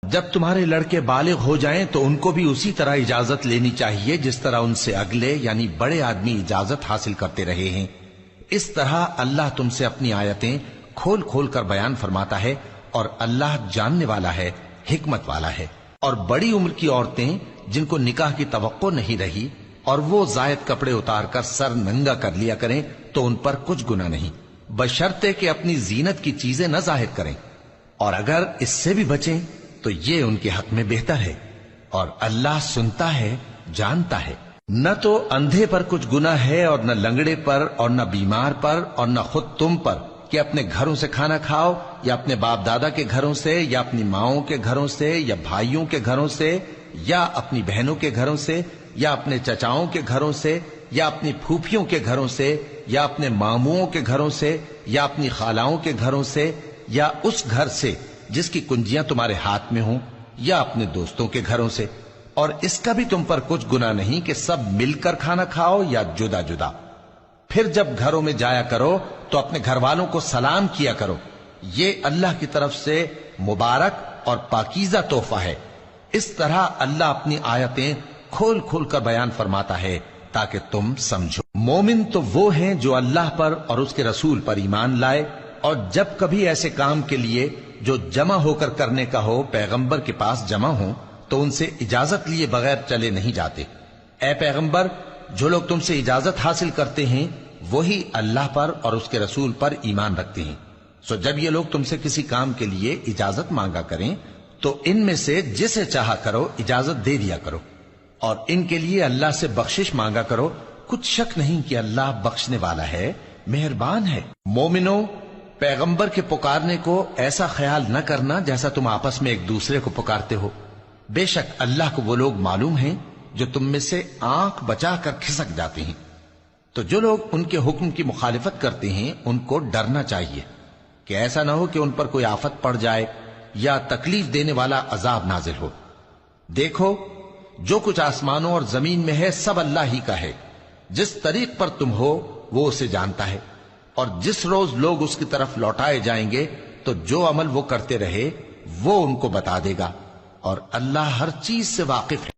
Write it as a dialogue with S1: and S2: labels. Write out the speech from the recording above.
S1: جب تمہارے لڑکے بالغ ہو جائیں تو ان کو بھی اسی طرح اجازت لینی چاہیے جس طرح ان سے اگلے یعنی بڑے آدمی اجازت حاصل کرتے رہے ہیں۔ اس طرح اللہ تم سے اپنی آیتیں کھول کھول کر بیان فرماتا ہے، اور اللہ جاننے والا ہے، حکمت والا ہے۔ اور بڑی عمر کی عورتیں جن کو نکاح کی توقع نہیں رہی اور وہ زائد کپڑے اتار کر سر ننگا کر لیا کریں تو ان پر کچھ گناہ نہیں، بشرطے کہ اپنی زینت کی چیزیں نہ ظاہر کریں، اور اگر اس سے بھی بچیں تو یہ ان کے حق میں بہتر ہے، اور اللہ سنتا ہے، جانتا ہے۔ نہ تو اندھے پر کچھ گناہ ہے اور نہ لنگڑے پر اور نہ بیمار پر اور نہ خود تم پر کہ اپنے گھروں سے کھانا کھاؤ، یا اپنے باپ دادا کے گھروں سے، یا اپنی ماؤں کے گھروں سے، یا بھائیوں کے گھروں سے، یا اپنی بہنوں کے گھروں سے، یا اپنے چچاؤں کے گھروں سے، یا اپنی پھوپھیوں کے گھروں سے، یا اپنے ماموؤں کے گھروں سے، یا اپنی خالاؤں کے گھروں سے، یا اس گھر سے جس کی کنجیاں تمہارے ہاتھ میں ہوں، یا اپنے دوستوں کے گھروں سے۔ اور اس کا بھی تم پر کچھ گناہ نہیں کہ سب مل کر کھانا کھاؤ یا جدا جدا۔ پھر جب گھروں میں جایا کرو تو اپنے گھر والوں کو سلام کیا کرو، یہ اللہ کی طرف سے مبارک اور پاکیزہ تحفہ ہے۔ اس طرح اللہ اپنی آیتیں کھول کھول کر بیان فرماتا ہے تاکہ تم سمجھو۔ مومن تو وہ ہیں جو اللہ پر اور اس کے رسول پر ایمان لائے، اور جب کبھی ایسے کام کے لیے جو جمع ہو کر کرنے کا ہو پیغمبر کے پاس جمع ہوں تو ان سے اجازت لیے بغیر چلے نہیں جاتے۔ اے پیغمبر، جو لوگ تم سے اجازت حاصل کرتے ہیں وہی اللہ پر اور اس کے رسول پر ایمان رکھتے ہیں۔ سو جب یہ لوگ تم سے کسی کام کے لیے اجازت مانگا کریں تو ان میں سے جسے چاہا کرو اجازت دے دیا کرو، اور ان کے لیے اللہ سے بخشش مانگا کرو، کچھ شک نہیں کہ اللہ بخشنے والا ہے، مہربان ہے۔ مومنو، پیغمبر کے پکارنے کو ایسا خیال نہ کرنا جیسا تم آپس میں ایک دوسرے کو پکارتے ہو۔ بے شک اللہ کو وہ لوگ معلوم ہیں جو تم میں سے آنکھ بچا کر کھسک جاتے ہیں۔ تو جو لوگ ان کے حکم کی مخالفت کرتے ہیں ان کو ڈرنا چاہیے کہ ایسا نہ ہو کہ ان پر کوئی آفت پڑ جائے یا تکلیف دینے والا عذاب نازل ہو۔ دیکھو، جو کچھ آسمانوں اور زمین میں ہے سب اللہ ہی کا ہے۔ جس طریق پر تم ہو وہ اسے جانتا ہے، اور جس روز لوگ اس کی طرف لوٹائے جائیں گے تو جو عمل وہ کرتے رہے وہ ان کو بتا دے گا، اور اللہ ہر چیز سے واقف ہے۔